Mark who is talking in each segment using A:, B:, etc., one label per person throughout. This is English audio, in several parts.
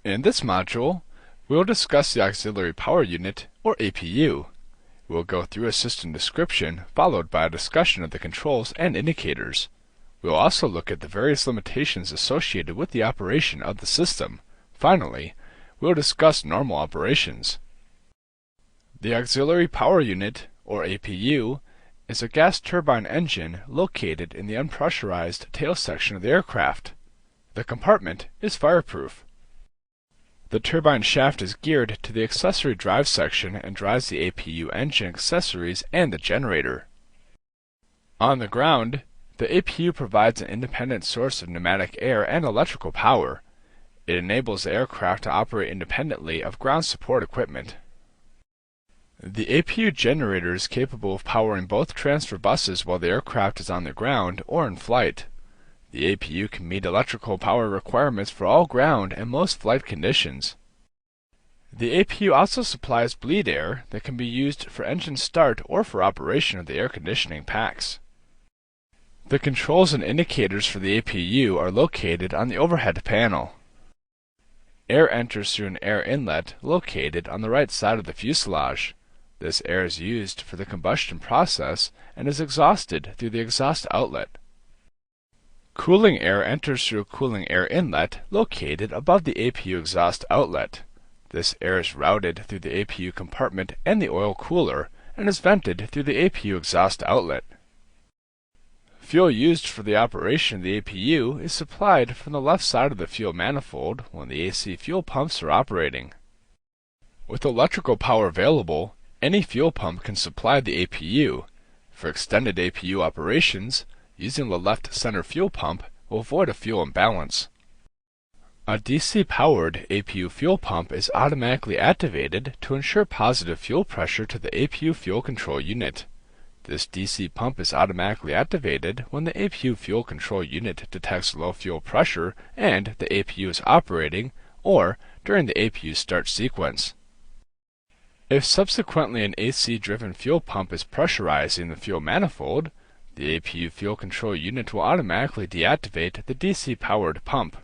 A: In this module, we will discuss the Auxiliary Power Unit, or APU. We will go through a system description, followed by a discussion of the controls and indicators. We will also look at the various limitations associated with the operation of the system. Finally, we will discuss normal operations. The Auxiliary Power Unit, or APU, is a gas turbine engine located in the unpressurized tail section of the aircraft. The compartment is fireproof. The turbine shaft is geared to the accessory drive section and drives the APU engine accessories and the generator. On the ground, the APU provides an independent source of pneumatic air and electrical power. It enables the aircraft to operate independently of ground support equipment. The APU generator is capable of powering both transfer buses while the aircraft is on the ground or in flight. The APU can meet electrical power requirements for all ground and most flight conditions. The APU also supplies bleed air that can be used for engine start or for operation of the air conditioning packs. The controls and indicators for the APU are located on the overhead panel. Air enters through an air inlet located on the right side of the fuselage. This air is used for the combustion process and is exhausted through the exhaust outlet. Cooling air enters through a cooling air inlet located above the APU exhaust outlet. This air is routed through the APU compartment and the oil cooler and is vented through the APU exhaust outlet. Fuel used for the operation of the APU is supplied from the left side of the fuel manifold when the AC fuel pumps are operating. With electrical power available, any fuel pump can supply the APU. For extended APU operations, using the left center fuel pump will avoid a fuel imbalance. A DC-powered APU fuel pump is automatically activated to ensure positive fuel pressure to the APU fuel control unit. This DC pump is automatically activated when the APU fuel control unit detects low fuel pressure and the APU is operating, or during the APU start sequence. If subsequently an AC-driven fuel pump is pressurizing the fuel manifold, the APU fuel control unit will automatically deactivate the DC-powered pump.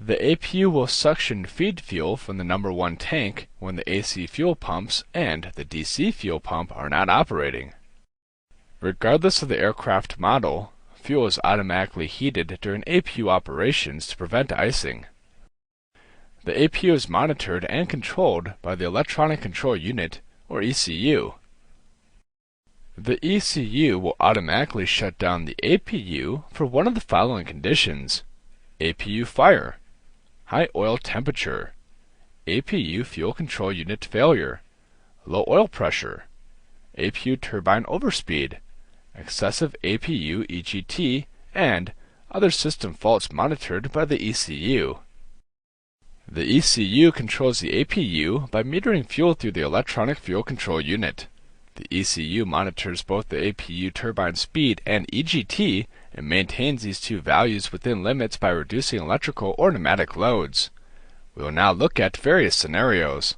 A: The APU will suction feed fuel from the number 1 tank when the AC fuel pumps and the DC fuel pump are not operating. Regardless of the aircraft model, fuel is automatically heated during APU operations to prevent icing. The APU is monitored and controlled by the Electronic Control Unit, or ECU. The ECU will automatically shut down the APU for one of the following conditions: APU fire, high oil temperature, APU fuel control unit failure, low oil pressure, APU turbine overspeed, excessive APU EGT, and other system faults monitored by the ECU. The ECU controls the APU by metering fuel through the Electronic Fuel Control Unit. The ECU monitors both the APU turbine speed and EGT and maintains these two values within limits by reducing electrical or pneumatic loads. We will now look at various scenarios.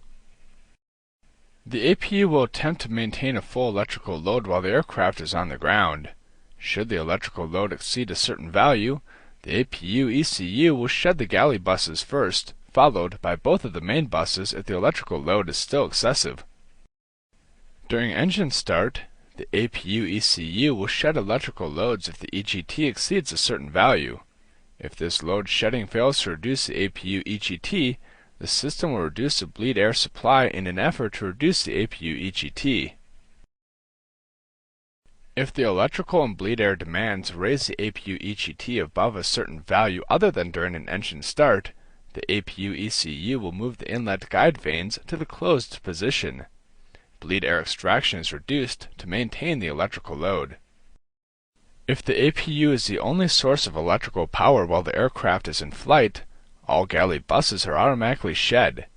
A: The APU will attempt to maintain a full electrical load while the aircraft is on the ground. Should the electrical load exceed a certain value, the APU ECU will shed the galley buses first, followed by both of the main buses if the electrical load is still excessive. During engine start, the APU ECU will shed electrical loads if the EGT exceeds a certain value. If this load shedding fails to reduce the APU EGT, the system will reduce the bleed air supply in an effort to reduce the APU EGT. If the electrical and bleed air demands raise the APU EGT above a certain value other than during an engine start, the APU ECU will move the inlet guide vanes to the closed position. Bleed air extraction is reduced to maintain the electrical load. If the APU is the only source of electrical power while the aircraft is in flight, all galley buses are automatically shed.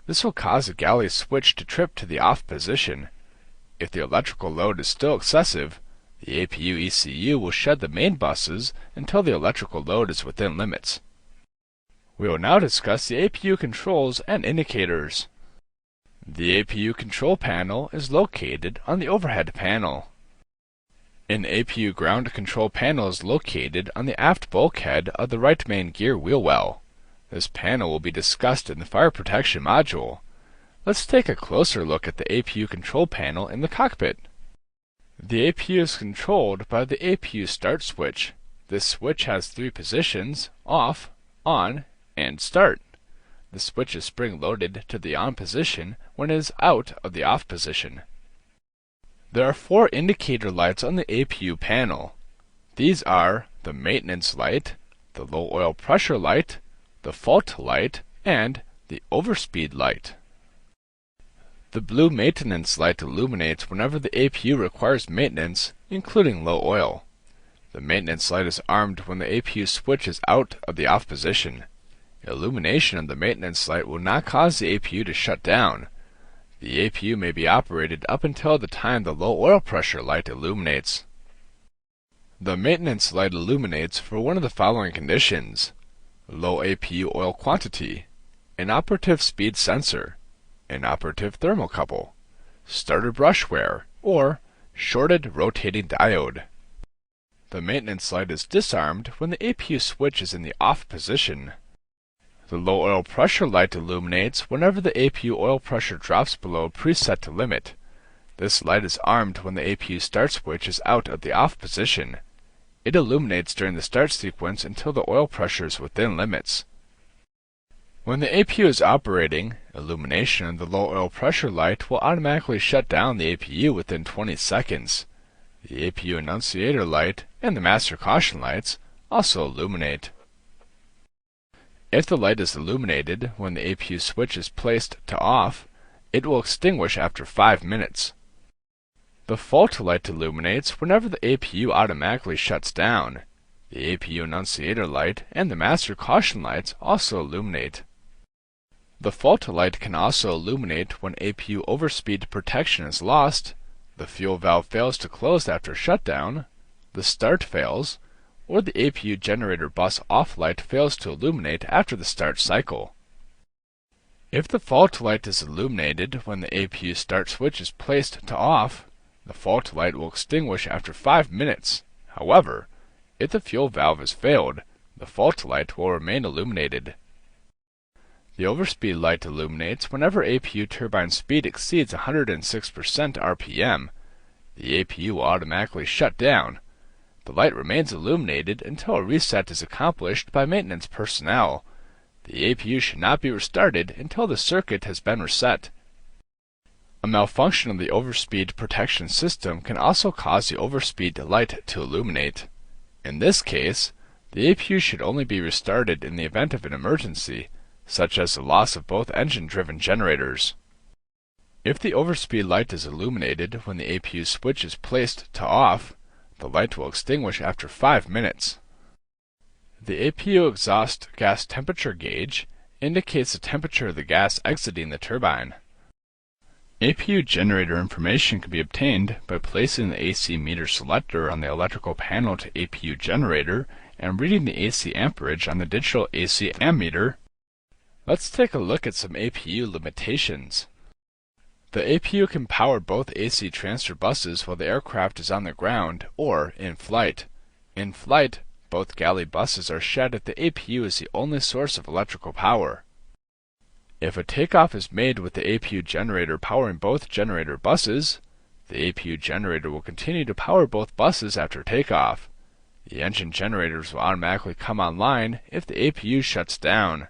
A: This will cause the galley switch to trip to the off position. If the electrical load is still excessive, the APU ECU will shed the main buses until the electrical load is within limits. We will now discuss the APU controls and indicators. The APU control panel is located on the overhead panel. An APU ground control panel is located on the aft bulkhead of the right main gear wheel well. This panel will be discussed in the fire protection module. Let's take a closer look at the APU control panel in the cockpit. The APU is controlled by the APU Start switch. This switch has three positions: off, on, and start. The switch is spring-loaded to the on position when it is out of the off position. There are four indicator lights on the APU panel. These are the maintenance light, the low oil pressure light, the fault light, and the overspeed light. The blue maintenance light illuminates whenever the APU requires maintenance, including low oil. The maintenance light is armed when the APU switch is out of the off position. Illumination of the maintenance light will not cause the APU to shut down. The APU may be operated up until the time the low oil pressure light illuminates. The maintenance light illuminates for one of the following conditions: low APU oil quantity, inoperative speed sensor, inoperative thermocouple, starter brush wear, or shorted rotating diode. The maintenance light is disarmed when the APU switch is in the off position. The low oil pressure light illuminates whenever the APU oil pressure drops below a preset limit. This light is armed when the APU start switch is out of the off position. It illuminates during the start sequence until the oil pressure is within limits. When the APU is operating, illumination of the low oil pressure light will automatically shut down the APU within 20 seconds. The APU annunciator light and the master caution lights also illuminate. If the light is illuminated when the APU switch is placed to off, it will extinguish after 5 minutes. The fault light illuminates whenever the APU automatically shuts down. The APU annunciator light and the master caution lights also illuminate. The fault light can also illuminate when APU overspeed protection is lost, the fuel valve fails to close after shutdown, the start fails, or the APU generator bus off light fails to illuminate after the start cycle. If the fault light is illuminated when the APU start switch is placed to off, the fault light will extinguish after 5 minutes. However, if the fuel valve has failed, the fault light will remain illuminated. The overspeed light illuminates whenever APU turbine speed exceeds 106% RPM. The APU will automatically shut down. The light remains illuminated until a reset is accomplished by maintenance personnel. The APU should not be restarted until the circuit has been reset. A malfunction of the overspeed protection system can also cause the overspeed light to illuminate. In this case, the APU should only be restarted in the event of an emergency, such as the loss of both engine-driven generators. If the overspeed light is illuminated when the APU switch is placed to off, the light will extinguish after 5 minutes. The APU exhaust gas temperature gauge indicates the temperature of the gas exiting the turbine. APU generator information can be obtained by placing the AC meter selector on the electrical panel to APU generator and reading the AC amperage on the digital AC ammeter. Let's take a look at some APU limitations. The APU can power both AC transfer buses while the aircraft is on the ground or in flight. In flight, both galley buses are shed if the APU is the only source of electrical power. If a takeoff is made with the APU generator powering both generator buses, the APU generator will continue to power both buses after takeoff. The engine generators will automatically come online if the APU shuts down.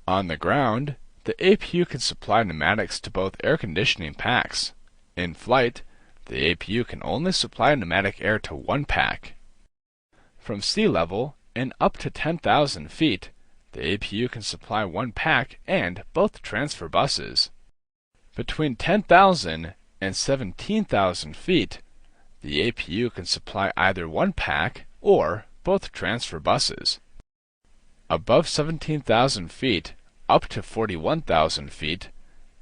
A: On the ground, the APU can supply pneumatics to both air conditioning packs. In flight, the APU can only supply pneumatic air to one pack. From sea level and up to 10,000 feet, the APU can supply one pack and both transfer buses. Between 10,000 and 17,000 feet, the APU can supply either one pack or both transfer buses. Above 17,000 feet, up to 41,000 feet,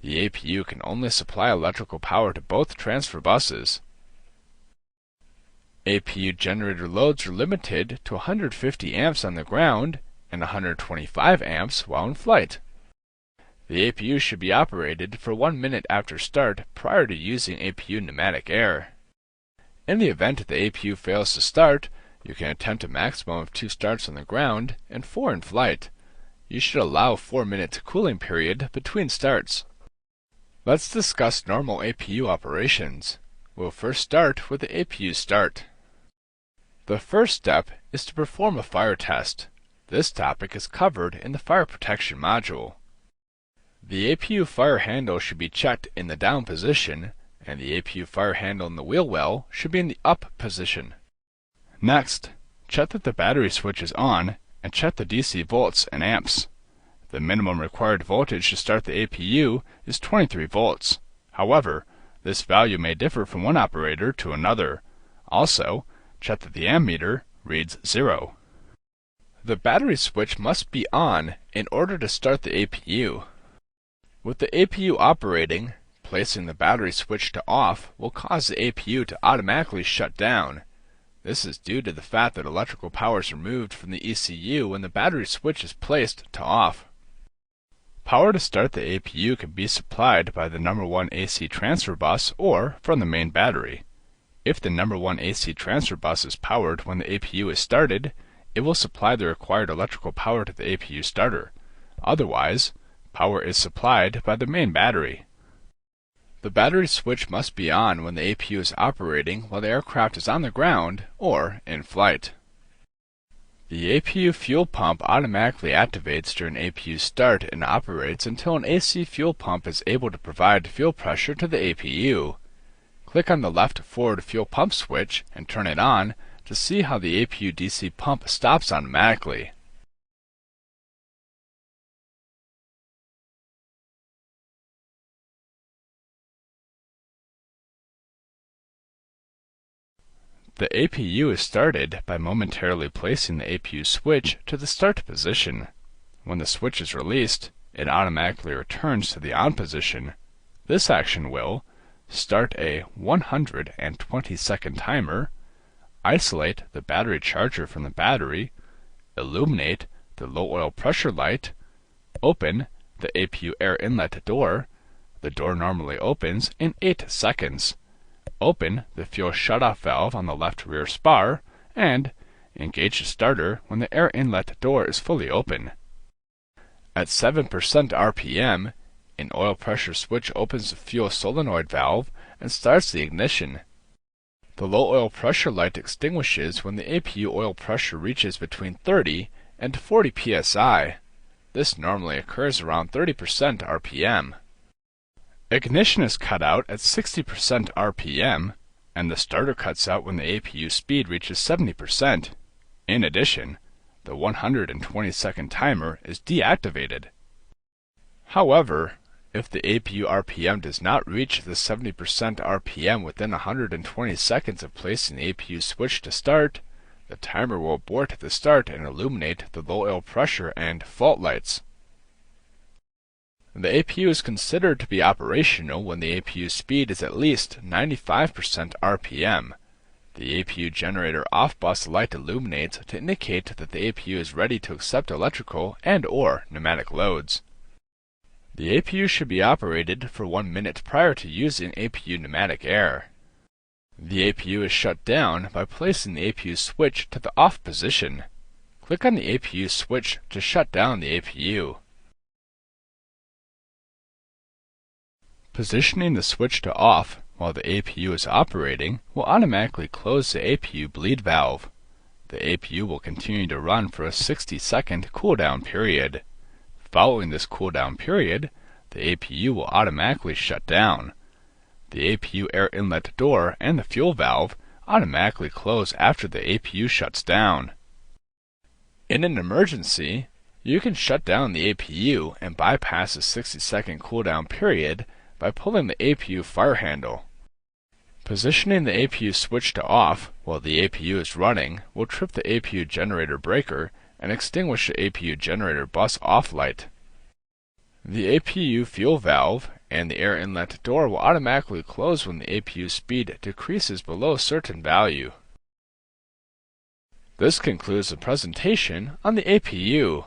A: the APU can only supply electrical power to both transfer buses. APU generator loads are limited to 150 amps on the ground and 125 amps while in flight. The APU should be operated for 1 minute after start prior to using APU pneumatic air. In the event that the APU fails to start, you can attempt a maximum of 2 starts on the ground and 4 in flight. You should allow 4-minute cooling period between starts. Let's discuss normal APU operations. We'll first start with the APU Start. The first step is to perform a fire test. This topic is covered in the Fire Protection module. The APU fire handle should be checked in the down position, and the APU fire handle in the wheel well should be in the up position. Next, check that the battery switch is on and check the DC volts and amps. The minimum required voltage to start the APU is 23 volts. However, this value may differ from one operator to another. Also, check that the ammeter reads 0. The battery switch must be on in order to start the APU. With the APU operating, placing the battery switch to off will cause the APU to automatically shut down. This is due to the fact that electrical power is removed from the ECU when the battery switch is placed to off. Power to start the APU can be supplied by the number 1 AC transfer bus or from the main battery. If the number 1 AC transfer bus is powered when the APU is started, it will supply the required electrical power to the APU starter. Otherwise, power is supplied by the main battery. The battery switch must be on when the APU is operating while the aircraft is on the ground or in flight. The APU fuel pump automatically activates during APU start and operates until an AC fuel pump is able to provide fuel pressure to the APU. Click on the left forward fuel pump switch and turn it on to see how the APU DC pump stops automatically. The APU is started by momentarily placing the APU switch to the start position. When the switch is released, it automatically returns to the on position. This action will start a 120-second timer, isolate the battery charger from the battery, illuminate the low oil pressure light, open the APU air inlet door. The door normally opens in 8 seconds. Open the fuel shutoff valve on the left rear spar, and engage the starter when the air inlet door is fully open. At 7% RPM, an oil pressure switch opens the fuel solenoid valve and starts the ignition. The low oil pressure light extinguishes when the APU oil pressure reaches between 30 and 40 psi. This normally occurs around 30% RPM. Ignition is cut out at 60% RPM, and the starter cuts out when the APU speed reaches 70%. In addition, the 120-second timer is deactivated. However, if the APU RPM does not reach the 70% RPM within 120 seconds of placing the APU switch to start, the timer will abort at the start and illuminate the low oil pressure and fault lights. The APU is considered to be operational when the APU speed is at least 95% RPM. The APU generator off-bus light illuminates to indicate that the APU is ready to accept electrical and/or pneumatic loads. The APU should be operated for 1 minute prior to using APU pneumatic air. The APU is shut down by placing the APU switch to the off position. Click on the APU switch to shut down the APU. Positioning the switch to off while the APU is operating will automatically close the APU bleed valve. The APU will continue to run for a 60-second cooldown period. Following this cooldown period, the APU will automatically shut down. The APU air inlet door and the fuel valve automatically close after the APU shuts down. In an emergency, you can shut down the APU and bypass the 60-second cooldown period by pulling the APU fire handle. Positioning the APU switch to off while the APU is running will trip the APU generator breaker and extinguish the APU generator bus off light. The APU fuel valve and the air inlet door will automatically close when the APU speed decreases below a certain value. This concludes the presentation on the APU.